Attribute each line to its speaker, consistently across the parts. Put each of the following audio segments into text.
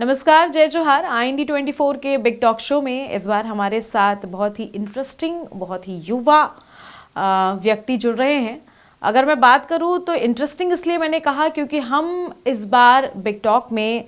Speaker 1: नमस्कार, जय जोहार। IND24 के बिग टॉक शो में इस बार हमारे साथ बहुत ही इंटरेस्टिंग, बहुत ही युवा व्यक्ति जुड़ रहे हैं। अगर मैं बात करूं तो इंटरेस्टिंग इसलिए मैंने कहा क्योंकि हम इस बार बिग टॉक में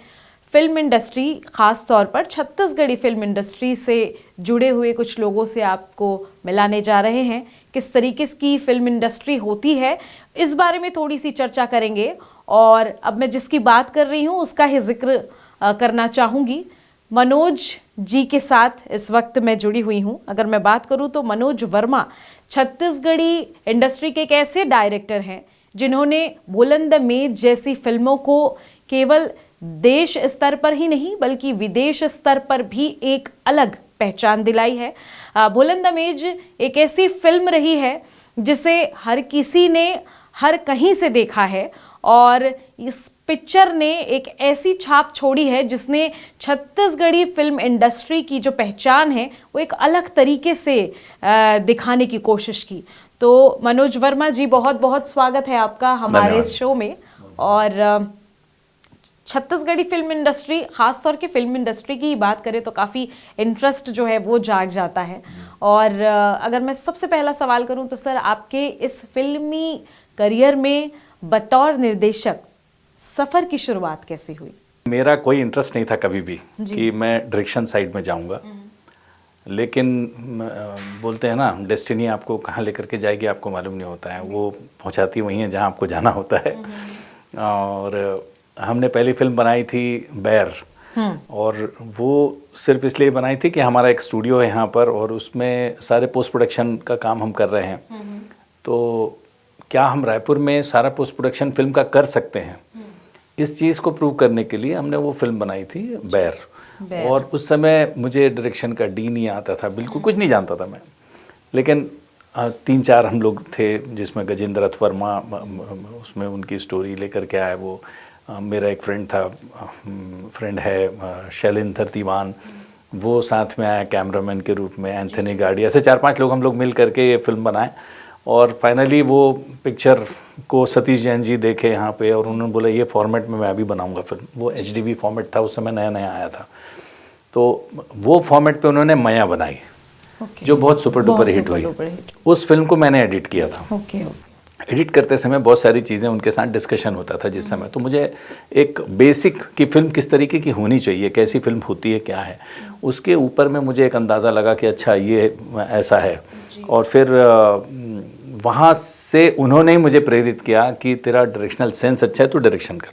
Speaker 1: फिल्म इंडस्ट्री, ख़ास तौर पर छत्तीसगढ़ी फिल्म इंडस्ट्री से जुड़े हुए कुछ लोगों से आपको मिलाने जा रहे हैं। किस तरीके की फिल्म इंडस्ट्री होती है, इस बारे में थोड़ी सी चर्चा करेंगे। और अब मैं जिसकी बात कर रही हूँ उसका ही जिक्र करना चाहूँगी। मनोज जी के साथ इस वक्त मैं जुड़ी हुई हूँ। अगर मैं बात करूँ तो मनोज वर्मा छत्तीसगढ़ी इंडस्ट्री के एक ऐसे डायरेक्टर हैं जिन्होंने बुलंद मेज जैसी फिल्मों को केवल देश स्तर पर ही नहीं बल्कि विदेश स्तर पर भी एक अलग पहचान दिलाई है। बुलंद मेज एक ऐसी फिल्म रही है जिसे हर किसी ने हर कहीं से देखा है और इस पिक्चर ने एक ऐसी छाप छोड़ी है जिसने छत्तीसगढ़ी फिल्म इंडस्ट्री की जो पहचान है वो एक अलग तरीके से दिखाने की कोशिश की। तो मनोज वर्मा जी, बहुत बहुत स्वागत है आपका हमारे इस शो में। और छत्तीसगढ़ी फिल्म इंडस्ट्री, ख़ासतौर के फिल्म इंडस्ट्री की बात करें तो काफ़ी इंटरेस्ट जो है वो जाग जाता है। और अगर मैं सबसे पहला सवाल करूं तो सर, आपके इस फिल्मी करियर में बतौर निर्देशक सफ़र की शुरुआत कैसे हुई?
Speaker 2: मेरा कोई इंटरेस्ट नहीं था कभी भी कि मैं डायरेक्शन साइड में जाऊंगा, लेकिन बोलते हैं ना, डेस्टिनी आपको कहाँ लेकर के जाएगी आपको मालूम नहीं होता है, वो पहुँचाती वहीं है जहाँ आपको जाना होता है। और हमने पहली फिल्म बनाई थी बैर, और वो सिर्फ इसलिए बनाई थी कि हमारा एक स्टूडियो है यहाँ पर और उसमें सारे पोस्ट प्रोडक्शन का काम हम कर रहे हैं। तो क्या हम रायपुर में सारा पोस्ट प्रोडक्शन फिल्म का कर सकते हैं, इस चीज़ को प्रूव करने के लिए हमने वो फिल्म बनाई थी बैर। और उस समय मुझे डायरेक्शन का डी नहीं आता था, बिल्कुल कुछ नहीं जानता था मैं, लेकिन 3-4 हम लोग थे जिसमें गजेंद्र रथ वर्मा उसमें उनकी स्टोरी लेकर के आया। वो मेरा एक फ्रेंड है शैलेंद्र दीवान, वो साथ में आया कैमरामैन के रूप में, एंथनी गार्डी, ऐसे 4-5 लोग हम लोग मिल करके ये फिल्म बनाए। और फाइनली वो पिक्चर को सतीश जैन जी देखे यहाँ पे और उन्होंने बोला ये फॉर्मेट में मैं अभी बनाऊंगा फिल्म। वो HDV फॉर्मेट था, उस समय नया नया आया था। तो वो फॉर्मेट पे उन्होंने माया बनाई, जो बहुत सुपर डुपर हिट हुई। उस फिल्म को मैंने एडिट किया था। एडिट करते समय बहुत सारी चीज़ें उनके साथ डिस्कशन होता था जिस समय। तो मुझे एक बेसिक कि फिल्म किस तरीके की होनी चाहिए, कैसी फिल्म होती है, क्या है, उसके ऊपर में मुझे एक अंदाज़ा लगा कि अच्छा ये ऐसा है। और फिर वहाँ से उन्होंने ही मुझे प्रेरित किया कि तेरा डायरेक्शनल सेंस अच्छा है तो डायरेक्शन कर।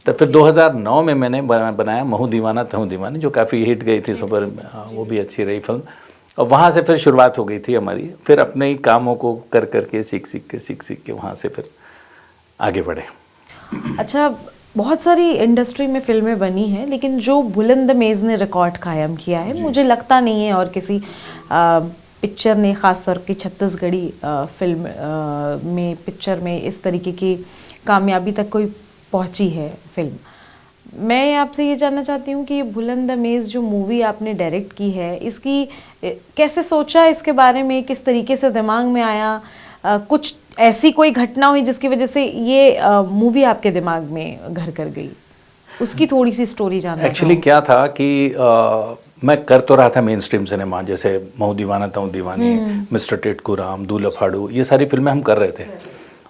Speaker 2: तो फिर 2009 में मैंने बनाया महू दीवाना तहू दीवानी, जो काफ़ी हिट गई थी, सुपर, वो भी अच्छी रही फिल्म। और वहाँ से फिर शुरुआत हो गई थी हमारी। फिर अपने ही कामों को कर करके सीख सीख के वहाँ से फिर आगे बढ़े।
Speaker 1: अच्छा, बहुत सारी इंडस्ट्री में फिल्में बनी हैं, लेकिन जो बुलंद मेज़ ने रिकॉर्ड कायम किया है मुझे लगता नहीं है और किसी पिक्चर ने, ख़ासतौर की छत्तीसगढ़ी फिल्म में, पिक्चर में इस तरीके की कामयाबी तक कोई पहुंची है फिल्म। मैं आपसे ये जानना चाहती हूँ कि बुलंद मेज़ जो मूवी आपने डायरेक्ट की है, इसकी कैसे सोचा, इसके बारे में किस तरीके से दिमाग में आया? कुछ ऐसी कोई घटना हुई जिसकी वजह से ये मूवी आपके दिमाग में घर कर गई, उसकी थोड़ी सी स्टोरी जानना।
Speaker 2: एक्चुअली क्या था कि मैं कर तो रहा था मेन स्ट्रीम सिनेमा, जैसे महू दीवाना तहू दीवानी, मिस्टर टेटकू राम, दूल्हा फाड़ू, ये सारी फिल्में हम कर रहे थे।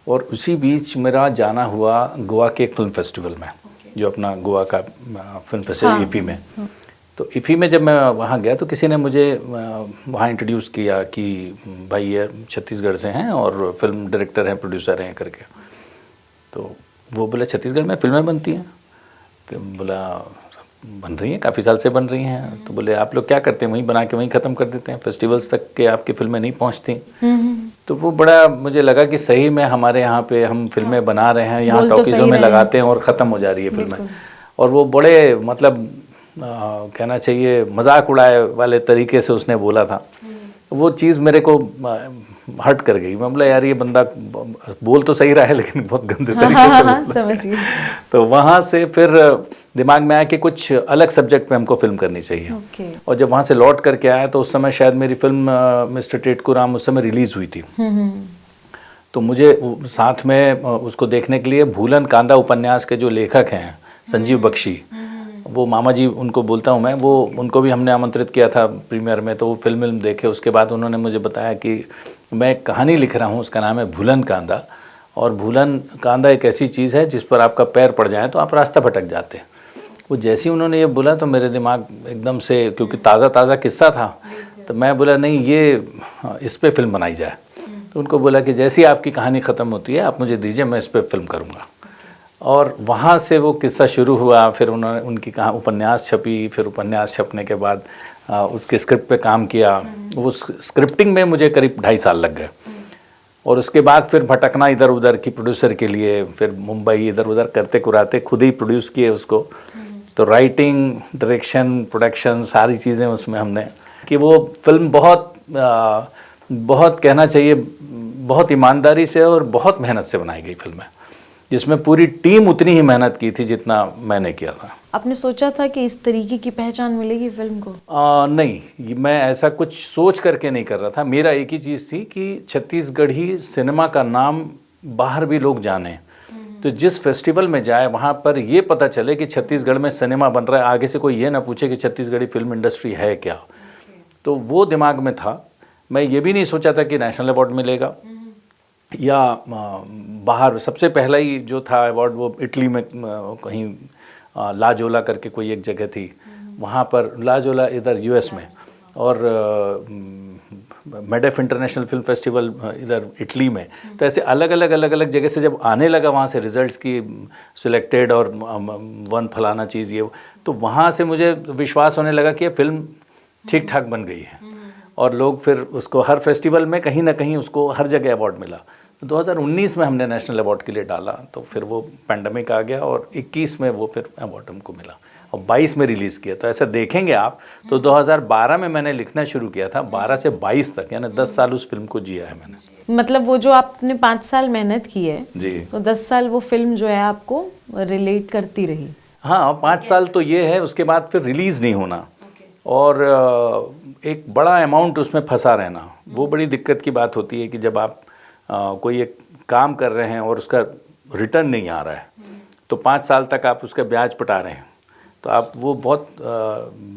Speaker 2: और उसी बीच मेरा जाना हुआ गोवा के एक फिल्म फेस्टिवल में, जो अपना गोवा का फिल्म फेस्टिवल इफ़ी में। तो इफ़ी में जब मैं वहाँ गया तो किसी ने मुझे वहाँ इंट्रोड्यूस किया कि भाई ये छत्तीसगढ़ से हैं और फिल्म डायरेक्टर हैं, प्रोड्यूसर हैं करके। तो वो बोला छत्तीसगढ़ में फिल्में बनती हैं? तो बोला बन रही हैं, काफ़ी साल से बन रही हैं। तो बोले आप लोग क्या करते हैं, वहीं बना के वहीं ख़त्म कर देते हैं, फेस्टिवल्स तक के आपकी फिल्में नहीं पहुँचती। तो वो बड़ा मुझे लगा कि सही में हमारे यहाँ पे हम फिल्में बना रहे हैं, यहाँ टॉकीज़ों में लगाते हैं और ख़त्म हो जा रही है फिल्में। और वो बड़े मतलब कहना चाहिए मजाक उड़ाए वाले तरीके से उसने बोला था। वो चीज़ मेरे को हर्ट कर गई। मैं बोला यार ये बंदा बोल तो सही रहा है लेकिन बहुत गंदे तरीके से समझिए। तो वहाँ से फिर दिमाग में आया कि कुछ अलग सब्जेक्ट पे हमको फिल्म करनी चाहिए। और जब वहाँ से लौट करके आया तो उस समय शायद मेरी फिल्म मिस्टर टेटकू राम उस समय रिलीज़ हुई थी। तो मुझे साथ में उसको देखने के लिए भूलन कांदा उपन्यास के जो लेखक हैं संजीव बख्शी, वो मामा जी उनको बोलता हूँ मैं, वो उनको भी हमने आमंत्रित किया था प्रीमियर में, तो वो फिल्म देखे। उसके बाद उन्होंने मुझे बताया कि मैं एक कहानी लिख रहा हूँ, उसका नाम है भूलन कांदा, और भूलन कांदा एक ऐसी चीज़ है जिस पर आपका पैर पड़ जाए तो आप रास्ता भटक जाते हैं। वो जैसे ही उन्होंने ये बोला तो मेरे दिमाग एकदम से, क्योंकि ताज़ा किस्सा था, तो मैं बोला नहीं ये इस पर फिल्म बनाई जाए। तो उनको बोला कि जैसी आपकी कहानी ख़त्म होती है आप मुझे दीजिए, मैं इस पर फिल्म करूँगा। और वहाँ से वो किस्सा शुरू हुआ। फिर उन्होंने उनकी उपन्यास छपी, फिर उपन्यास छपने के बाद उसके स्क्रिप्ट पे काम किया। वो स्क्रिप्टिंग में मुझे करीब 2.5 साल लग गए, और उसके बाद फिर भटकना इधर उधर की प्रोड्यूसर के लिए, फिर मुंबई इधर उधर करते कुराते खुद ही प्रोड्यूस किए उसको। तो राइटिंग, डायरेक्शन, प्रोडक्शन सारी चीज़ें उसमें हमने कि वो फिल्म बहुत कहना चाहिए बहुत ईमानदारी से और बहुत मेहनत से बनाई गई फिल्म है, जिसमें पूरी टीम उतनी ही मेहनत की थी जितना मैंने किया था।
Speaker 1: आपने सोचा था कि इस तरीके की पहचान मिलेगी फिल्म को?
Speaker 2: नहीं, मैं ऐसा कुछ सोच करके नहीं कर रहा था। मेरा एक ही चीज़ थी कि छत्तीसगढ़ी सिनेमा का नाम बाहर भी लोग जाने, तो जिस फेस्टिवल में जाए वहाँ पर ये पता चले कि छत्तीसगढ़ में सिनेमा बन रहा है, आगे से कोई ये ना पूछे कि छत्तीसगढ़ी फिल्म इंडस्ट्री है क्या। तो वो दिमाग में था। मैं ये भी नहीं सोचा था कि नेशनल अवार्ड मिलेगा या बाहर। सबसे पहला ही जो था अवार्ड वो इटली में कहीं लाजोला करके कोई एक जगह थी, वहाँ पर लाजोला इधर यूएस में, और मेडेफ इंटरनेशनल फिल्म फेस्टिवल इधर इटली में। तो ऐसे अलग अलग जगह से जब आने लगा वहाँ से रिजल्ट्स की सिलेक्टेड और वन फलाना चीज़ ये, तो वहाँ से मुझे विश्वास होने लगा कि ये फिल्म ठीक ठाक बन गई है। और लोग फिर उसको हर फेस्टिवल में कहीं ना कहीं उसको हर जगह अवार्ड मिला। 2019 में हमने नेशनल अवार्ड के लिए डाला, तो फिर वो पैंडमिक आ गया और 21 में वो फिर अवार्ड हमको मिला और 22 में रिलीज़ किया। तो ऐसा देखेंगे आप तो 2012 में मैंने लिखना शुरू किया था, 12 से 22 तक यानी 10 साल उस फिल्म को जिया है मैंने।
Speaker 1: मतलब वो जो आपने 5 साल मेहनत की है
Speaker 2: जी, तो
Speaker 1: 10 साल वो फिल्म जो है आपको रिलेट करती रही।
Speaker 2: हाँ, 5 साल तो ये है, उसके बाद फिर रिलीज़ नहीं होना और एक बड़ा अमाउंट उसमें फंसा रहना, वो बड़ी दिक्कत की बात होती है कि जब आप कोई एक काम कर रहे हैं और उसका रिटर्न नहीं आ रहा है, तो 5 साल तक आप उसका ब्याज पटा रहे हैं, तो आप वो बहुत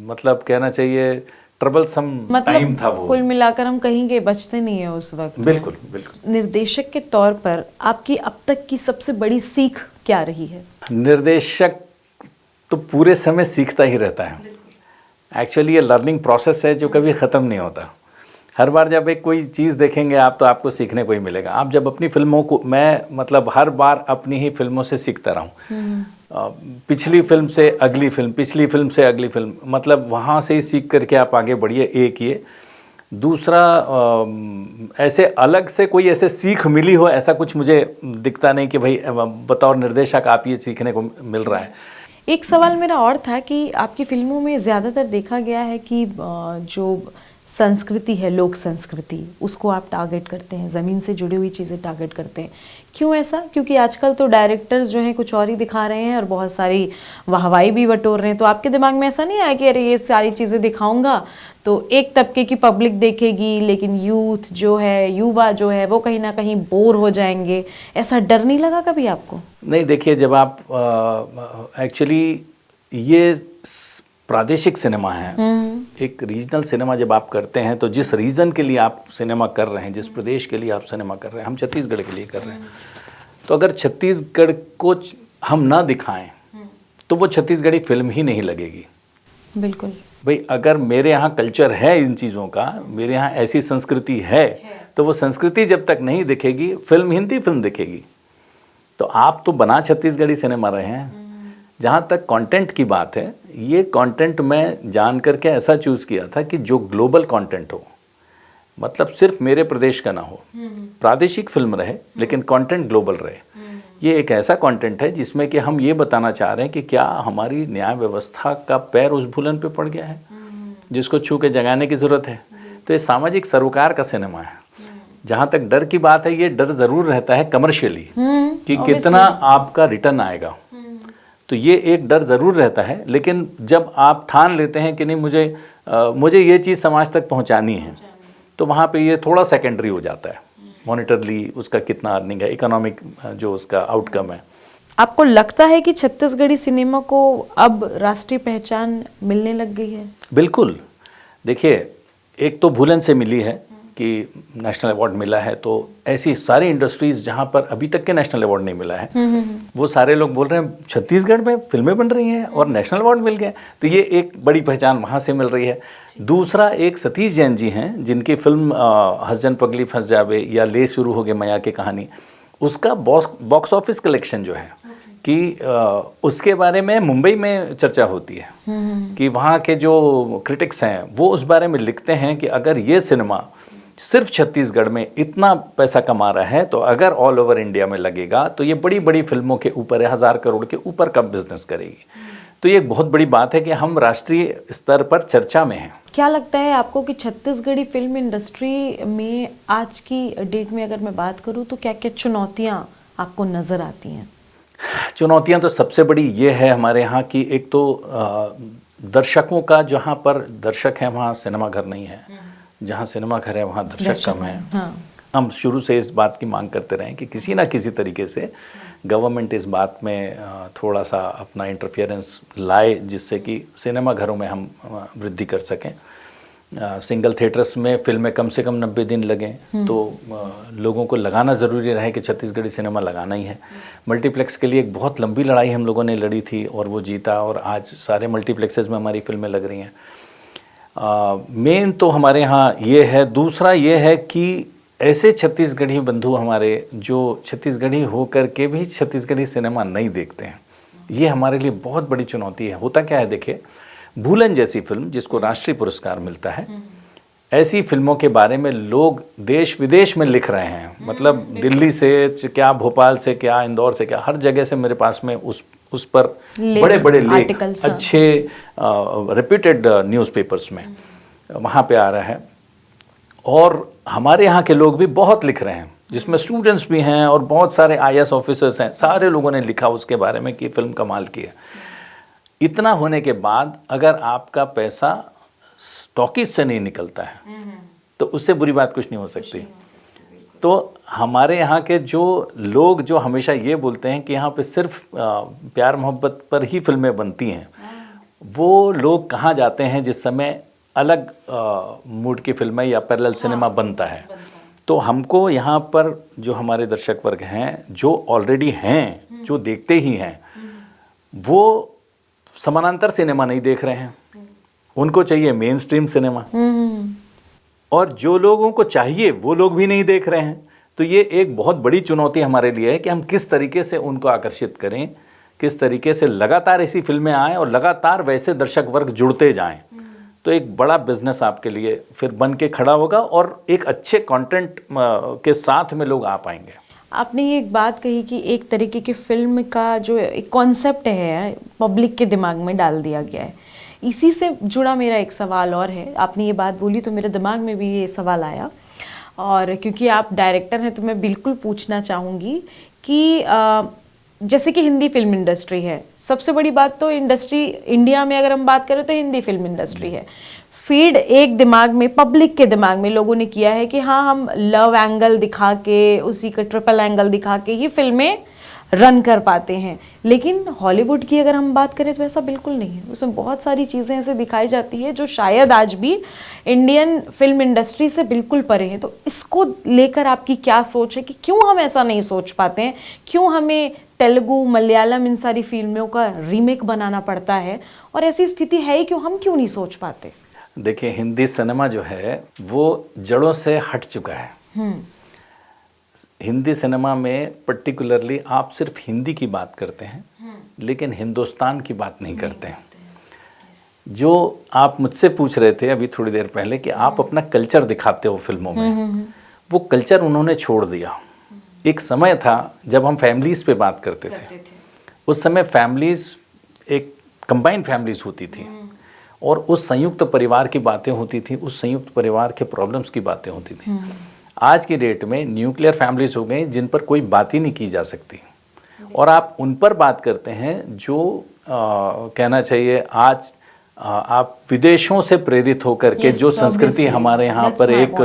Speaker 2: मतलब कहना चाहिए ट्रबलसम टाइम था वो।
Speaker 1: कुल मिलाकर हम कहेंगे बचते नहीं है उस वक्त।
Speaker 2: बिल्कुल बिल्कुल।
Speaker 1: निर्देशक के तौर पर आपकी अब तक की सबसे बड़ी सीख क्या रही है?
Speaker 2: निर्देशक तो पूरे समय सीखता ही रहता है। एक्चुअली ये लर्निंग प्रोसेस है जो कभी ख़त्म नहीं होता। हर बार जब एक कोई चीज़ देखेंगे आप तो आपको सीखने को ही मिलेगा। आप जब अपनी फिल्मों को, मैं मतलब हर बार अपनी ही फिल्मों से सीखता रहा हूँ। पिछली फिल्म से अगली फिल्म, पिछली फिल्म से अगली फिल्म, मतलब वहाँ से ही सीख करके आप आगे बढ़िए। एक ये दूसरा, ऐसे अलग से कोई ऐसे सीख मिली हो ऐसा कुछ मुझे दिखता नहीं कि भाई बतौर निर्देशक आप ये सीखने को मिल रहा है।
Speaker 1: एक सवाल मेरा और था कि आपकी फिल्मों में ज़्यादातर देखा गया है कि जो संस्कृति है, लोक संस्कृति, उसको आप टारगेट करते हैं, ज़मीन से जुड़ी हुई चीज़ें टारगेट करते हैं। क्यों ऐसा? क्योंकि आजकल तो डायरेक्टर्स जो हैं कुछ और ही दिखा रहे हैं और बहुत सारी वाहवाही भी बटोर रहे हैं। तो आपके दिमाग में ऐसा नहीं आया कि अरे ये सारी चीज़ें दिखाऊंगा तो एक तबके की पब्लिक देखेगी, लेकिन यूथ जो है, युवा जो है, वो कहीं ना कहीं बोर हो जाएंगे? ऐसा डर नहीं लगा कभी आपको?
Speaker 2: नहीं, देखिए जब आप एक्चुअली ये प्रादेशिक सिनेमा है, एक रीजनल सिनेमा जब आप करते हैं तो जिस रीजन के लिए आप सिनेमा कर रहे हैं, जिस प्रदेश के लिए आप सिनेमा कर रहे हैं, हम छत्तीसगढ़ के लिए कर रहे हैं, तो अगर छत्तीसगढ़ को हम ना दिखाएं तो वो छत्तीसगढ़ी फिल्म ही नहीं लगेगी।
Speaker 1: बिल्कुल
Speaker 2: भाई, अगर मेरे यहाँ कल्चर है इन चीज़ों का, मेरे यहाँ ऐसी संस्कृति है, तो वो संस्कृति जब तक नहीं दिखेगी, फिल्म हिंदी फिल्म दिखेगी। तो आप तो बना छत्तीसगढ़ी सिनेमा रहे हैं। जहाँ तक कंटेंट की बात है, ये कंटेंट मैं जान करके ऐसा चूज़ किया था कि जो ग्लोबल कंटेंट हो, मतलब सिर्फ मेरे प्रदेश का ना हो, प्रादेशिक फिल्म रहे लेकिन कंटेंट ग्लोबल रहे। ये एक ऐसा कंटेंट है जिसमें कि हम ये बताना चाह रहे हैं कि क्या हमारी न्याय व्यवस्था का पैर उस भूलन पे पड़ गया है जिसको छू के जगाने की ज़रूरत है। तो ये सामाजिक सरोकार का सिनेमा है। जहाँ तक डर की बात है, ये डर ज़रूर रहता है कमर्शियली कि कितना आपका रिटर्न आएगा, तो ये एक डर ज़रूर रहता है। लेकिन जब आप ठान लेते हैं कि नहीं मुझे ये चीज़ समाज तक पहुँचानी है, तो वहाँ पे ये थोड़ा सेकेंडरी हो जाता है। मॉनिटरली उसका कितना अर्निंग है, इकोनॉमिक जो उसका आउटकम है।
Speaker 1: आपको लगता है कि छत्तीसगढ़ी सिनेमा को अब राष्ट्रीय पहचान मिलने लग गई है?
Speaker 2: बिल्कुल। देखिए, एक तो भूलन से मिली है कि नेशनल अवार्ड मिला है, तो ऐसी सारी इंडस्ट्रीज़ जहाँ पर अभी तक के नेशनल अवार्ड नहीं मिला है, वो सारे लोग बोल रहे हैं छत्तीसगढ़ में फिल्में बन रही हैं और नेशनल अवार्ड मिल गया, तो ये एक बड़ी पहचान वहाँ से मिल रही है। दूसरा, एक सतीश जैन जी हैं जिनकी फिल्म हसजन पगली फंस जावे या ले शुरू हो गए मैया की कहानी, उसका बॉक्स ऑफिस कलेक्शन जो है कि उसके बारे में मुंबई में चर्चा होती है कि वहाँ के जो क्रिटिक्स हैं वो उस बारे में लिखते हैं कि अगर ये सिनेमा सिर्फ छत्तीसगढ़ में इतना पैसा कमा रहा है तो अगर ऑल ओवर इंडिया में लगेगा तो ये बड़ी बड़ी फिल्मों के ऊपर 1000 करोड़ के ऊपर का बिजनेस करेगी। तो ये एक बहुत बड़ी बात है कि हम राष्ट्रीय स्तर पर चर्चा में हैं।
Speaker 1: क्या लगता है आपको कि छत्तीसगढ़ी फिल्म इंडस्ट्री में आज की डेट में अगर मैं बात करूं तो क्या क्या चुनौतियां आपको नज़र आती हैं?
Speaker 2: चुनौतियां तो सबसे बड़ी ये है हमारे यहाँ की, एक तो दर्शकों का, जहाँ पर दर्शक है वहाँ सिनेमा घर नहीं है, जहाँ सिनेमा घर है वहाँ दर्शक कम है।
Speaker 1: हाँ।
Speaker 2: हम शुरू से इस बात की मांग करते रहे कि किसी ना किसी तरीके से गवर्नमेंट इस बात में थोड़ा सा अपना इंटरफेरेंस लाए जिससे कि सिनेमा घरों में हम वृद्धि कर सकें। सिंगल थिएटर्स में फिल्में कम से कम 90 दिन लगें, तो लोगों को लगाना ज़रूरी रहे कि छत्तीसगढ़ी सिनेमा लगाना ही है। मल्टीप्लेक्स के लिए एक बहुत लंबी लड़ाई हम लोगों ने लड़ी थी और वो जीता, और आज सारे मल्टीप्लेक्सेस में हमारी फिल्में लग रही हैं। मेन तो हमारे यहाँ ये है। दूसरा ये है कि ऐसे छत्तीसगढ़ी बंधु हमारे जो छत्तीसगढ़ी होकर के भी छत्तीसगढ़ी सिनेमा नहीं देखते हैं, ये हमारे लिए बहुत बड़ी चुनौती है। होता क्या है, देखिए, भूलन जैसी फिल्म जिसको राष्ट्रीय पुरस्कार मिलता है, ऐसी फिल्मों के बारे में लोग देश विदेश में लिख रहे हैं। मतलब दिल्ली से क्या, भोपाल से क्या, इंदौर से क्या, हर जगह से मेरे पास में उस पर बड़े बड़े लेख अच्छे रेप्यूटेड न्यूज़पेपर्स में वहाँ पे आ रहा है। और हमारे यहाँ के लोग भी बहुत लिख रहे हैं, जिसमें स्टूडेंट्स भी हैं और बहुत सारे IAS ऑफिसर्स हैं। सारे लोगों ने लिखा उसके बारे में कि फिल्म कमाल की है। इतना होने के बाद अगर आपका पैसा टॉकीज से नहीं निकलता है तो उससे बुरी बात कुछ नहीं हो सकती। तो हमारे यहाँ के जो लोग जो हमेशा ये बोलते हैं कि यहाँ पे सिर्फ प्यार मोहब्बत पर ही फिल्में बनती हैं, वो लोग कहाँ जाते हैं जिस समय अलग मूड की फिल्में या पैरेलल सिनेमा बनता है। तो हमको यहाँ पर जो हमारे दर्शक वर्ग हैं, जो ऑलरेडी हैं, जो देखते ही हैं, वो समानांतर सिनेमा नहीं देख रहे हैं, उनको चाहिए मेन स्ट्रीम सिनेमा। और जो लोगों को चाहिए वो लोग भी नहीं देख रहे हैं। तो ये एक बहुत बड़ी चुनौती हमारे लिए है कि हम किस तरीके से उनको आकर्षित करें, किस तरीके से लगातार ऐसी फिल्में आएँ और लगातार वैसे दर्शक वर्ग जुड़ते जाएं। तो एक बड़ा बिजनेस आपके लिए फिर बन के खड़ा होगा और एक अच्छे कंटेंट के साथ में लोग आ पाएंगे।
Speaker 1: आपने ये एक बात कही कि एक तरीके की फिल्म का जो एक कॉन्सेप्ट है पब्लिक के दिमाग में डाल दिया गया है। इसी से जुड़ा मेरा एक सवाल और है। आपने ये बात बोली तो मेरे दिमाग में भी ये सवाल आया, और क्योंकि आप डायरेक्टर हैं तो मैं बिल्कुल पूछना चाहूँगी कि जैसे कि हिंदी फिल्म इंडस्ट्री है, सबसे बड़ी बात तो इंडस्ट्री इंडिया में अगर हम बात करें तो हिंदी फिल्म इंडस्ट्री है। फीड एक दिमाग में, पब्लिक के दिमाग में लोगों ने किया है कि हाँ, हम लव एंगल दिखा के, उसी का ट्रिपल एंगल दिखा के ही फिल्में रन कर पाते हैं। लेकिन हॉलीवुड की अगर हम बात करें तो ऐसा बिल्कुल नहीं है। उसमें बहुत सारी चीज़ें ऐसे दिखाई जाती है जो शायद आज भी इंडियन फिल्म इंडस्ट्री से बिल्कुल परे हैं। तो इसको लेकर आपकी क्या सोच है कि क्यों हम ऐसा नहीं सोच पाते हैं? क्यों हमें तेलुगु, मलयालम इन सारी फिल्मों का रीमेक बनाना पड़ता है? और ऐसी स्थिति है क्यों, हम क्यों नहीं सोच पाते?
Speaker 2: देखिए, हिंदी सिनेमा जो है वो जड़ों से हट चुका है। हिंदी सिनेमा में पर्टिकुलरली आप सिर्फ हिंदी की बात करते हैं, लेकिन हिंदुस्तान की बात नहीं करते हैं। जो आप मुझसे पूछ रहे थे अभी थोड़ी देर पहले कि आप अपना कल्चर दिखाते हो फिल्मों में, वो कल्चर उन्होंने छोड़ दिया। एक समय था जब हम फैमिलीज़ पे बात करते थे। उस समय फैमिलीज़ एक कंबाइंड फैमिलीज़ होती थी और उस संयुक्त परिवार की बातें होती थी, उस संयुक्त परिवार के प्रॉब्लम्स की बातें होती थी। आज की डेट में न्यूक्लियर फैमिलीज हो गई जिन पर कोई बात ही नहीं की जा सकती, और आप उन पर बात करते हैं जो कहना चाहिए आज आप विदेशों से प्रेरित होकर के जो संस्कृति हमारे यहाँ पर एक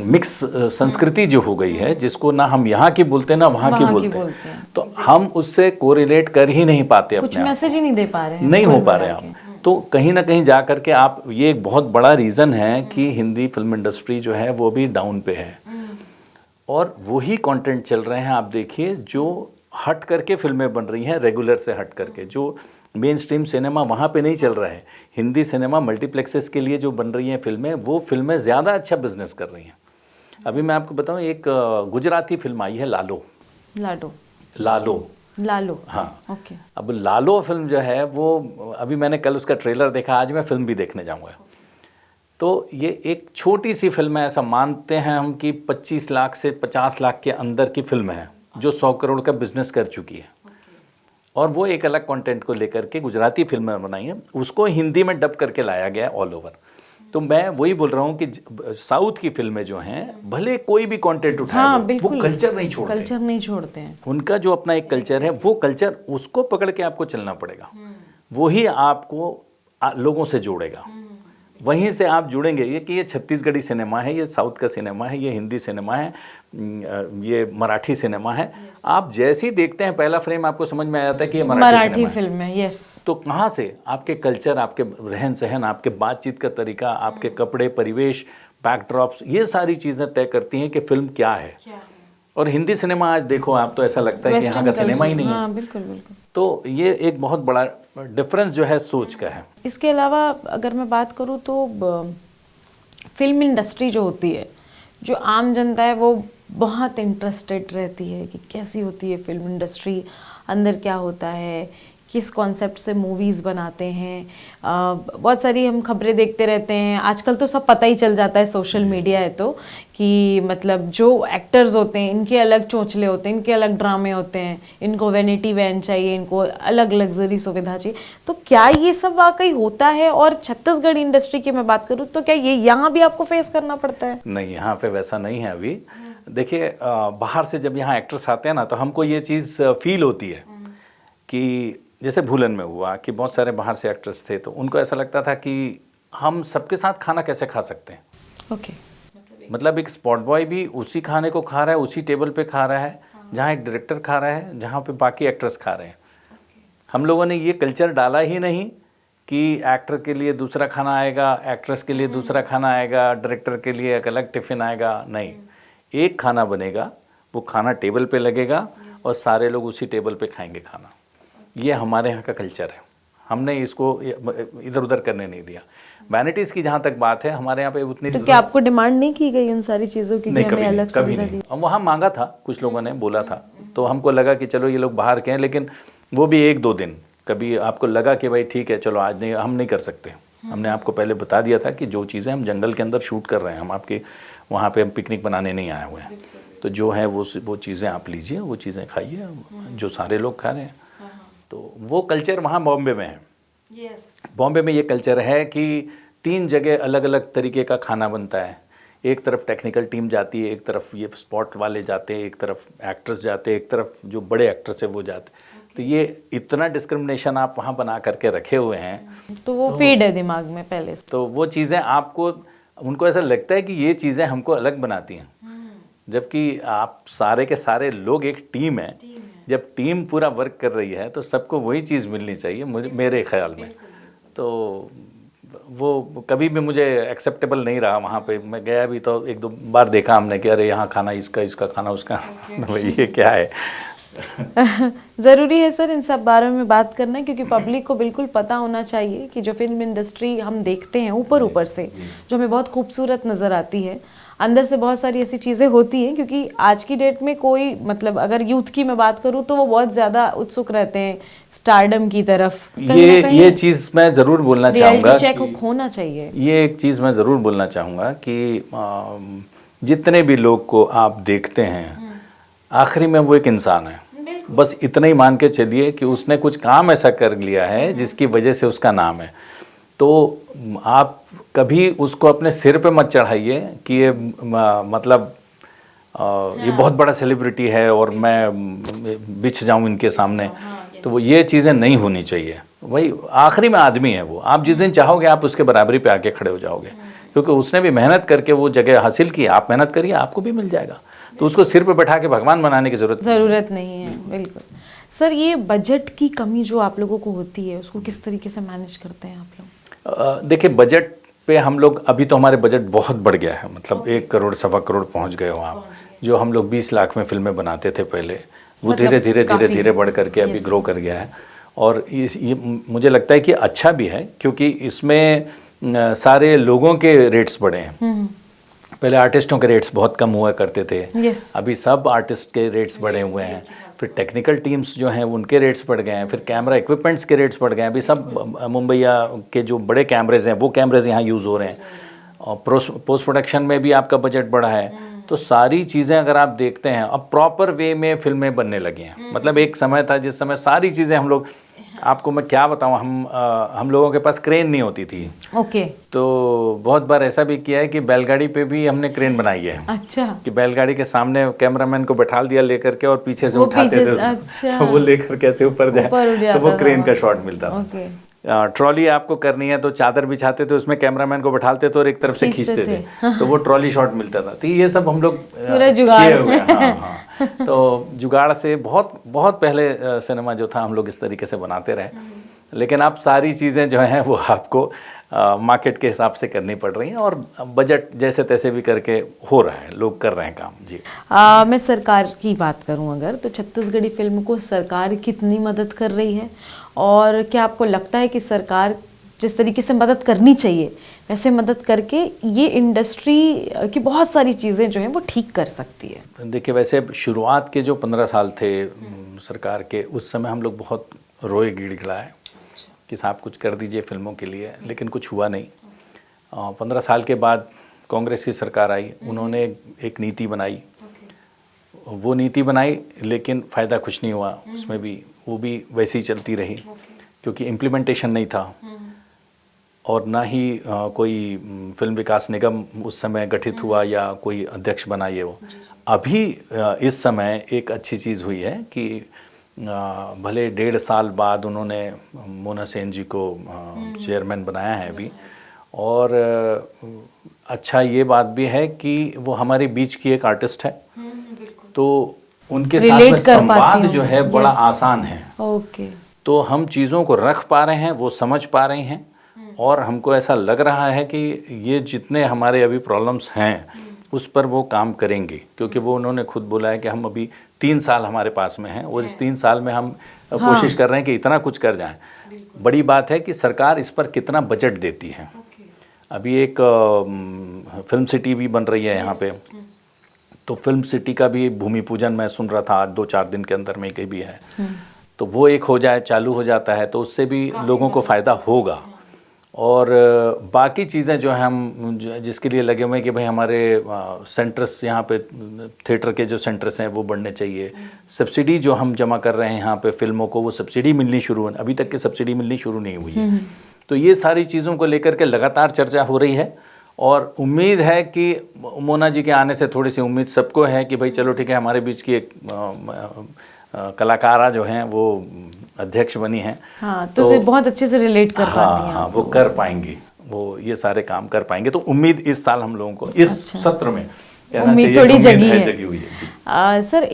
Speaker 2: मिक्स संस्कृति जो हो गई है, जिसको ना हम यहाँ की बोलते हैं ना वहाँ की बोलते हैं। तो हम उससे कोरिलेट कर ही नहीं पाते,
Speaker 1: कुछ
Speaker 2: अपने आप
Speaker 1: मैसेज ही नहीं दे पा रहे हैं,
Speaker 2: नहीं
Speaker 1: कुल
Speaker 2: हो पा
Speaker 1: मिला
Speaker 2: रहे
Speaker 1: के।
Speaker 2: हम। तो कहीं ना कहीं जा करके आप, ये एक बहुत बड़ा रीज़न है कि हिंदी फिल्म इंडस्ट्री जो है वो भी डाउन पे है। और वही कंटेंट चल रहे हैं, आप देखिए, जो हट करके फिल्में बन रही हैं, रेगुलर से हट करके, जो मेन स्ट्रीम सिनेमा वहाँ पे नहीं चल रहा है। हिंदी सिनेमा मल्टीप्लेक्सेस के लिए जो बन रही हैं फिल्में, वो फिल्में ज़्यादा अच्छा बिजनेस कर रही हैं। अभी मैं आपको बताऊं, एक गुजराती फिल्म आई है लालो।
Speaker 1: लालो,
Speaker 2: हाँ।
Speaker 1: ओके।
Speaker 2: अब लालो फिल्म जो है वो, अभी मैंने कल उसका ट्रेलर देखा, आज मैं फिल्म भी देखने जाऊंगा। तो ये एक छोटी सी फिल्म है, ऐसा मानते हैं हम कि 25 लाख से 50 लाख के अंदर की फिल्म है, जो 100 करोड़ का बिजनेस कर चुकी है। और वो एक अलग कंटेंट को लेकर के गुजराती फिल्म बनाई है, उसको हिंदी में डब करके लाया गया है ऑल ओवर। तो मैं वही बोल रहा हूँ कि साउथ की फिल्में जो हैं, भले कोई भी कंटेंट उठाए,
Speaker 1: हाँ,
Speaker 2: वो कल्चर नहीं छोड़ते।
Speaker 1: कल्चर नहीं छोड़ते हैं।
Speaker 2: उनका जो अपना एक कल्चर है, वो कल्चर, उसको पकड़ के आपको चलना पड़ेगा। वही आपको लोगों से जोड़ेगा, वहीं से आप जुड़ेंगे। ये कि ये छत्तीसगढ़ी सिनेमा है, ये साउथ का सिनेमा है, ये हिंदी सिनेमा है, ये मराठी सिनेमा है। आप जैसे ही देखते हैं पहला फ्रेम, आपको समझ में आ जाता है कि ये मराठी
Speaker 1: फिल्म है। यस।
Speaker 2: तो कहाँ से आपके कल्चर, आपके रहन सहन, आपके बातचीत का तरीका, आपके कपड़े, परिवेश, बैकड्रॉप्स, ये सारी चीज़ें तय करती हैं कि फिल्म क्या है। और हिंदी सिनेमा आज देखो आप, तो ऐसा लगता है कि यहाँ का सिनेमा ही नहीं है।
Speaker 1: हाँ, बिल्कुल बिल्कुल।
Speaker 2: तो ये एक बहुत बड़ा डिफरेंस जो है सोच का है।
Speaker 1: इसके अलावा अगर मैं बात करूँ तो फिल्म इंडस्ट्री जो होती है, जो आम जनता है, वो बहुत इंटरेस्टेड रहती है कि कैसी होती है फिल्म इंडस्ट्री, अंदर क्या होता है, किस कॉन्सेप्ट से मूवीज़ बनाते हैं। बहुत सारी हम खबरें देखते रहते हैं आजकल, तो सब पता ही चल जाता है, सोशल मीडिया है तो, कि मतलब जो एक्टर्स होते हैं इनके अलग चोंचले होते हैं, इनके अलग ड्रामे होते हैं, इनको वैनिटी वैन चाहिए, इनको अलग लग्जरी सुविधा चाहिए। तो क्या ये सब वाकई होता है? और छत्तीसगढ़ इंडस्ट्री की मैं बात करूँ तो क्या ये यहाँ भी आपको फेस करना पड़ता है?
Speaker 2: नहीं, यहाँ पे वैसा नहीं है अभी। देखिए, बाहर से जब यहाँ एक्टर्स आते हैं ना, तो हमको ये चीज़ फील होती है कि जैसे भूलन में हुआ कि बहुत सारे बाहर से एक्टर्स थे, तो उनको ऐसा लगता था कि हम सबके साथ खाना कैसे खा सकते हैं।
Speaker 1: ओके।
Speaker 2: मतलब एक स्पॉट बॉय भी उसी खाने को खा रहा है, उसी टेबल पे खा रहा है जहाँ एक डायरेक्टर खा रहा है, जहाँ पे बाकी एक्टर्स खा रहे हैं। हम लोगों ने ये कल्चर डाला ही नहीं कि एक्टर के लिए दूसरा खाना आएगा, एक्ट्रेस के लिए दूसरा खाना आएगा, डायरेक्टर के लिए एक अलग टिफ़िन आएगा। नहीं, एक खाना बनेगा, वो खाना टेबल पे लगेगा और सारे लोग उसी टेबल पे खाएंगे खाना। ये हमारे यहाँ का कल्चर है, हमने इसको इधर उधर करने नहीं दिया। वैनिटीज़ की जहाँ तक बात है, हमारे यहाँ पे उतनी,
Speaker 1: तो क्या आपको डिमांड नहीं की गई उन सारी चीज़ों की?
Speaker 2: नहीं,
Speaker 1: कि
Speaker 2: कभी
Speaker 1: हमें
Speaker 2: नहीं,
Speaker 1: अलग
Speaker 2: कभी
Speaker 1: सुविधा
Speaker 2: नहीं।
Speaker 1: दी?
Speaker 2: हम वहाँ मांगा था, कुछ लोगों ने बोला था, तो हमको लगा कि चलो ये लोग बाहर के हैं, लेकिन वो भी 1-2 दिन। कभी आपको लगा कि भाई ठीक है, चलो आज नहीं, हम नहीं कर सकते। हमने आपको पहले बता दिया था कि जो चीज़ें हम जंगल के अंदर शूट कर रहे हैं, हम आपके वहाँ पे हम पिकनिक बनाने नहीं आए हुए हैं। तो जो है वो चीज़ें आप लीजिए, वो चीज़ें खाइए जो सारे लोग खा रहे हैं। तो वो कल्चर वहाँ बॉम्बे में है। बॉम्बे में ये कल्चर है कि 3 जगह अलग अलग तरीके का खाना बनता है। एक तरफ टेक्निकल टीम जाती है, एक तरफ ये स्पॉट वाले जाते हैं, एक तरफ एक्टर्स जाते हैं, एक तरफ जो बड़े एक्टर्स है वो जाते हैं। तो ये इतना डिस्क्रिमिनेशन आप वहाँ बना करके रखे हुए हैं,
Speaker 1: तो वो फीड है दिमाग में पहले से।
Speaker 2: तो वो चीज़ें आपको, उनको ऐसा लगता है कि ये चीज़ें हमको अलग बनाती हैं, जबकि आप सारे के सारे लोग एक टीम है। जब टीम पूरा वर्क कर रही है तो सबको वही चीज़ मिलनी चाहिए, मेरे ख्याल में। तो वो कभी भी मुझे एक्सेप्टेबल नहीं रहा। वहाँ पे मैं गया भी तो 1-2 बार देखा हमने कि अरे यहाँ खाना इसका खाना उसका, भाई ये क्या है।
Speaker 1: ज़रूरी है सर इन सब बारे में बात करना, क्योंकि पब्लिक को बिल्कुल पता होना चाहिए कि जो फिल्म इंडस्ट्री हम देखते हैं ऊपर से, जो हमें बहुत खूबसूरत नज़र आती है, अंदर से बहुत सारी ऐसी चीज़ें होती हैं। क्योंकि आज की डेट में कोई, मतलब अगर यूथ की मैं बात करूँ तो वो बहुत ज़्यादा उत्सुक रहते हैं स्टारडम की तरफ।
Speaker 2: ये चीज़ मैं ज़रूर बोलना चाहूँगा,
Speaker 1: चेक होना चाहिए।
Speaker 2: ये एक चीज़ मैं ज़रूर बोलना चाहूँगा कि जितने भी लोग को आप देखते हैं, आखिरी में वो एक इंसान है। बस इतना ही मान के चलिए कि उसने कुछ काम ऐसा कर लिया है जिसकी वजह से उसका नाम है। तो आप कभी उसको अपने सिर पे मत चढ़ाइए कि ये मतलब ये बहुत बड़ा सेलिब्रिटी है और मैं बिछ जाऊं इनके सामने। तो वो ये चीज़ें नहीं होनी चाहिए। वही आखिरी में आदमी है वो, आप जिस दिन चाहोगे आप उसके बराबरी पे आके खड़े हो जाओगे, क्योंकि उसने भी मेहनत करके वो जगह हासिल की। आप मेहनत करिए, आपको भी मिल जाएगा। तो उसको सिर पे बैठा के भगवान बनाने की
Speaker 1: ज़रूरत नहीं है। बिल्कुल सर, ये बजट की कमी जो आप लोगों को होती है उसको किस तरीके से मैनेज करते हैं आप लोग?
Speaker 2: देखिए, बजट पे हम लोग अभी तो हमारे बजट बहुत बढ़ गया है, मतलब 1 करोड़ 1.25 करोड़ पहुंच गए हो आप। जो हम लोग 20 लाख में फिल्में बनाते थे पहले, वो धीरे धीरे बढ़ करके अभी ग्रो कर गया है। और ये मुझे लगता है कि अच्छा भी है, क्योंकि इसमें सारे लोगों के रेट्स बढ़े हैं। पहले आर्टिस्टों के रेट्स बहुत कम हुआ करते थे, अभी सब आर्टिस्ट के रेट्स बढ़े हुए हैं। फिर टेक्निकल टीम्स जो हैं उनके रेट्स बढ़ गए हैं, फिर कैमरा इक्विपमेंट्स के रेट्स बढ़ गए हैं। अभी सब मुंबईया के जो बड़े कैमरेज हैं वो कैमरेज यहाँ यूज़ हो रहे हैं, और पोस्ट प्रोडक्शन में भी आपका बजट बढ़ा है। तो सारी चीज़ें अगर आप देखते हैं, अब प्रॉपर वे में फिल्में बनने लगी हैं। मतलब एक समय था जिस समय सारी चीज़ें हम लोग, आपको मैं क्या बताऊं, हम लोगों के पास क्रेन नहीं होती थी।
Speaker 1: ओके।
Speaker 2: तो बहुत बार ऐसा भी किया है कि बैलगाड़ी पे भी हमने क्रेन बनाई है।
Speaker 1: अच्छा।
Speaker 2: कि बैलगाड़ी के सामने कैमरामैन को बैठा दिया लेकर के, और पीछे से उठाते थे
Speaker 1: अच्छा।
Speaker 2: तो वो लेकर कैसे ऊपर जाए, तो वो क्रेन का शॉट मिलता था।
Speaker 1: ओके।
Speaker 2: ट्रॉली आपको करनी है तो चादर बिछाते थे, उसमें कैमरामैन को बैठाते थे और एक तरफ से खींचते थे, तो वो ट्रॉली शॉट मिलता था। तो ये सब हम लोग
Speaker 1: जुगाड़।
Speaker 2: हाँ। तो जुगाड़ से बहुत पहले सिनेमा जो था हम लोग इस तरीके से बनाते रहे। लेकिन अब सारी चीज़ें जो हैं वो आपको मार्केट के हिसाब से करनी पड़ रही हैं, और बजट जैसे तैसे भी करके हो रहा है, लोग कर रहे हैं काम जी।
Speaker 1: मैं सरकार की बात करूं अगर, तो छत्तीसगढ़ी फिल्म को सरकार कितनी मदद कर रही है, और क्या आपको लगता है कि सरकार जिस तरीके से मदद करनी चाहिए वैसे मदद करके ये इंडस्ट्री की बहुत सारी चीज़ें जो हैं वो ठीक कर सकती है?
Speaker 2: देखिए, वैसे शुरुआत के जो 15 साल थे सरकार के, उस समय हम लोग बहुत रोए गिड़गिड़ाए कि साहब कुछ कर दीजिए फिल्मों के लिए, लेकिन कुछ हुआ नहीं। 15 साल के बाद कांग्रेस की सरकार आई, उन्होंने एक नीति बनाई। वो नीति बनाई लेकिन फ़ायदा कुछ नहीं हुआ उसमें भी, वो भी वैसी ही चलती रही, क्योंकि इम्प्लीमेंटेशन नहीं था, और ना ही कोई फिल्म विकास निगम उस समय गठित हुआ या कोई अध्यक्ष बना ये वो। अभी इस समय एक अच्छी चीज़ हुई है कि भले 1.5 साल बाद उन्होंने मोना सेन जी को चेयरमैन बनाया है अभी, और अच्छा ये बात भी है कि वो हमारे बीच की एक आर्टिस्ट है, तो उनके साथ में संवाद जो है बड़ा आसान है।
Speaker 1: ओके।
Speaker 2: तो हम चीज़ों को रख पा रहे हैं, वो समझ पा रहे हैं, और हमको ऐसा लग रहा है कि ये जितने हमारे अभी प्रॉब्लम्स हैं उस पर वो काम करेंगे, क्योंकि वो उन्होंने खुद बोला है कि हम अभी 3 साल हमारे पास में हैं, और इस 3 साल में हम कोशिश कर रहे हैं कि इतना कुछ कर जाएं। बड़ी बात है कि सरकार इस पर कितना बजट देती है। अभी एक फिल्म सिटी भी बन रही है यहाँ पे, तो फिल्म सिटी का भी भूमि पूजन मैं सुन रहा था आज 2-4 दिन के अंदर में कहीं भी है, तो वो एक हो जाए, चालू हो जाता है, तो उससे भी लोगों को फ़ायदा होगा। और बाकी चीज़ें जो हम जिसके लिए लगे हुए हैं कि भाई हमारे सेंटर्स यहाँ पे, थिएटर के जो सेंटर्स हैं वो बढ़ने चाहिए। सब्सिडी जो हम जमा कर रहे हैं यहाँ पे फिल्मों को, वो सब्सिडी मिलनी शुरू, अभी तक की सब्सिडी मिलनी शुरू नहीं हुई है। तो ये सारी चीज़ों को लेकर के लगातार चर्चा हो रही है, और उम्मीद है कि मोना जी के आने से थोड़ी सी उम्मीद सबको है कि भाई चलो ठीक है, हमारे बीच की एक कलाकारा जो हैं वो अध्यक्ष बनी हैं।
Speaker 1: हाँ, तो फिर बहुत अच्छे से रिलेट कर पाएंगे।
Speaker 2: हाँ, वो कर पाएंगी, वो ये सारे काम कर पाएंगे। तो उम्मीद इस साल हम लोगों को इस सत्र में
Speaker 1: उम्मीद थोड़ी जगी
Speaker 2: हुई है जी।
Speaker 1: सर,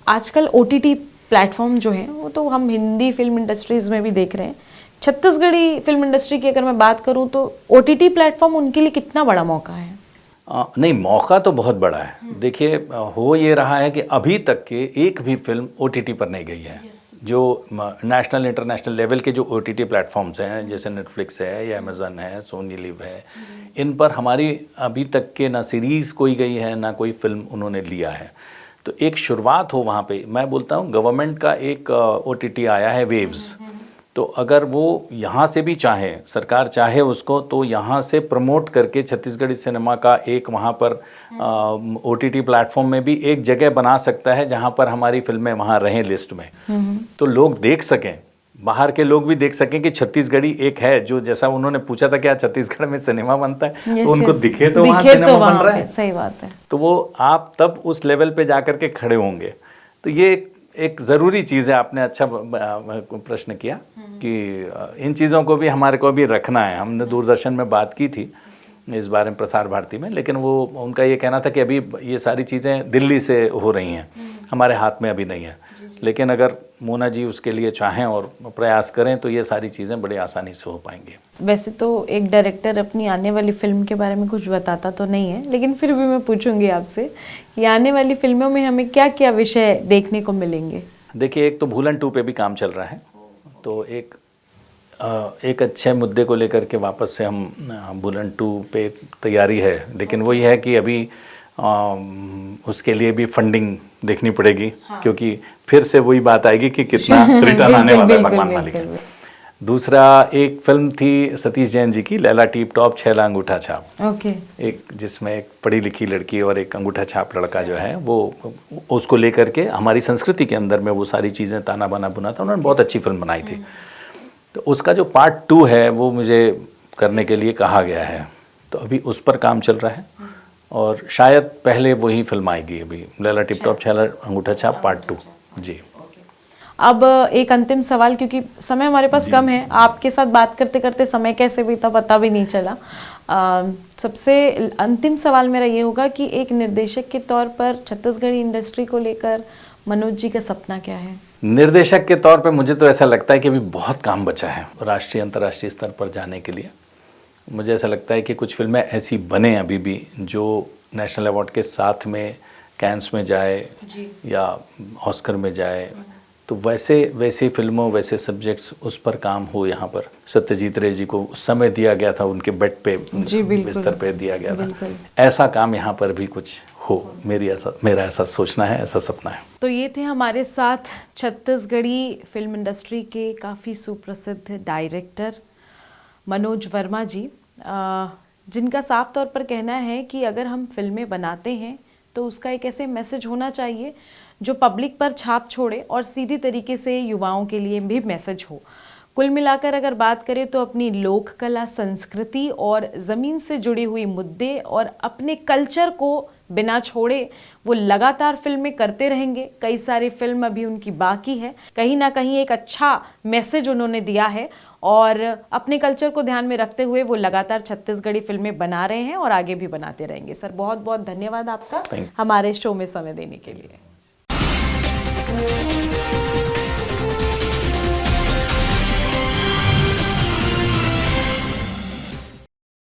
Speaker 1: आजकल OTT प्लेटफॉर्म जो है वो तो हम हिंदी फिल्म इंडस्ट्रीज में भी देख रहे हैं। छत्तीसगढ़ी फिल्म इंडस्ट्री की अगर मैं बात करूं तो OTT प्लेटफॉर्म उनके लिए कितना बड़ा मौका है?
Speaker 2: नहीं, मौका तो बहुत बड़ा है। देखिए, हो ये रहा है कि अभी तक के एक भी फिल्म OTT पर नहीं गई है। जो नेशनल इंटरनेशनल लेवल के जो OTT प्लेटफॉर्म्स हैं, जैसे नेटफ्लिक्स है या अमेज़न है, सोनी लिव है, इन पर हमारी अभी तक के ना सीरीज़ कोई गई है, ना कोई फिल्म उन्होंने लिया है। तो एक शुरुआत हो वहाँ पे। मैं बोलता हूँ गवर्नमेंट का एक OTT आया है, वेव्स, तो अगर वो यहाँ से भी चाहे, सरकार चाहे उसको, तो यहाँ से प्रमोट करके छत्तीसगढ़ी सिनेमा का एक वहाँ पर OTT प्लेटफॉर्म में भी एक जगह बना सकता है जहाँ पर हमारी फिल्में वहाँ रहें लिस्ट में, तो लोग देख सकें, बाहर के लोग भी देख सकें कि छत्तीसगढ़ी एक है। जो जैसा उन्होंने पूछा था क्या छत्तीसगढ़ में सिनेमा बनता है, तो उनको दिखे तो वहाँ सिनेमा बन रहा है।
Speaker 1: सही बात है।
Speaker 2: तो वो आप तब उस लेवल पे जाकर के खड़े होंगे। तो ये एक ज़रूरी चीज़ है। आपने अच्छा प्रश्न किया कि इन चीज़ों को भी हमारे को भी रखना है। हमने दूरदर्शन में बात की थी इस बारे में प्रसार भारती में, लेकिन वो उनका ये कहना था कि अभी ये सारी चीज़ें दिल्ली से हो रही हैं, हमारे हाथ में अभी नहीं है। लेकिन अगर मोना जी उसके लिए चाहें और प्रयास करें तो ये सारी चीज़ें बड़ी आसानी से हो पाएंगी।
Speaker 1: वैसे तो एक डायरेक्टर अपनी आने वाली फिल्म के बारे में कुछ बताता तो नहीं है, लेकिन फिर भी मैं पूछूंगी आपसे कि आने वाली फिल्मों में हमें क्या क्या विषय देखने को मिलेंगे?
Speaker 2: देखिए, एक तो भूलन 2 पे भी काम चल रहा है, तो एक अच्छे मुद्दे को लेकर के वापस से हम भूलन 2 पे तैयारी है, लेकिन वही है कि अभी उसके लिए भी फंडिंग देखनी पड़ेगी। हाँ। क्योंकि फिर से वही बात आएगी कि कितना रिटर्न आने वाला है, भगवान मालिक है। दूसरा एक फिल्म थी सतीश जैन जी की, लैला टिप टॉप 6 अंगूठा छाप।
Speaker 1: ओके।
Speaker 2: एक जिसमें एक पढ़ी लिखी लड़की और एक अंगूठा छाप लड़का जो है वो उसको लेकर के हमारी संस्कृति के अंदर में वो सारी चीज़ें ताना बाना बुना था, उन्होंने बहुत अच्छी फिल्म बनाई थी। तो उसका जो पार्ट 2 है वो मुझे करने के लिए कहा गया है, तो अभी उस पर काम चल रहा है और शायद पहले वही फिल्म आएगी अभी, लैला टिप टॉप 6 अंगूठा छाप पार्ट 2। जी।
Speaker 1: अब एक अंतिम सवाल, क्योंकि समय हमारे पास कम है, आपके साथ बात करते करते समय कैसे बीता पता भी नहीं चला। सबसे अंतिम सवाल मेरा ये होगा कि एक निर्देशक के तौर पर छत्तीसगढ़ी इंडस्ट्री को लेकर मनोज जी का सपना क्या है?
Speaker 2: निर्देशक के तौर पे मुझे तो ऐसा लगता है कि अभी बहुत काम बचा है राष्ट्रीय अंतर्राष्ट्रीय स्तर पर जाने के लिए। मुझे ऐसा लगता है कि कुछ फिल्में ऐसी बने अभी भी जो नेशनल अवार्ड के साथ में कैंस में जाए या ऑस्कर में जाए, तो वैसे फिल्मों, वैसे सब्जेक्ट्स, उस पर काम हो। यहाँ पर सत्यजीत रे जी को उस समय दिया गया था, उनके बेड पे बिस्तर पे दिया गया था, ऐसा काम यहाँ पर भी कुछ हो, मेरा ऐसा सोचना है, ऐसा सपना है।
Speaker 1: तो ये थे हमारे साथ छत्तीसगढ़ी फिल्म इंडस्ट्री के काफ़ी सुप्रसिद्ध डायरेक्टर मनोज वर्मा जी, जिनका साफ तौर पर कहना है कि अगर हम फिल्में बनाते हैं तो उसका एक ऐसे मैसेज होना चाहिए जो पब्लिक पर छाप छोड़े और सीधी तरीके से युवाओं के लिए भी मैसेज हो। कुल मिलाकर अगर बात करें तो अपनी लोक कला, संस्कृति और ज़मीन से जुड़ी हुई मुद्दे और अपने कल्चर को बिना छोड़े वो लगातार फिल्में करते रहेंगे। कई सारी फिल्म अभी उनकी बाकी है, कहीं ना कहीं एक अच्छा मैसेज उन्होंने दिया है और अपने कल्चर को ध्यान में रखते हुए वो लगातार छत्तीसगढ़ी फिल्में बना रहे हैं और आगे भी बनाते रहेंगे। सर, बहुत बहुत धन्यवाद आपका हमारे शो में समय देने के लिए।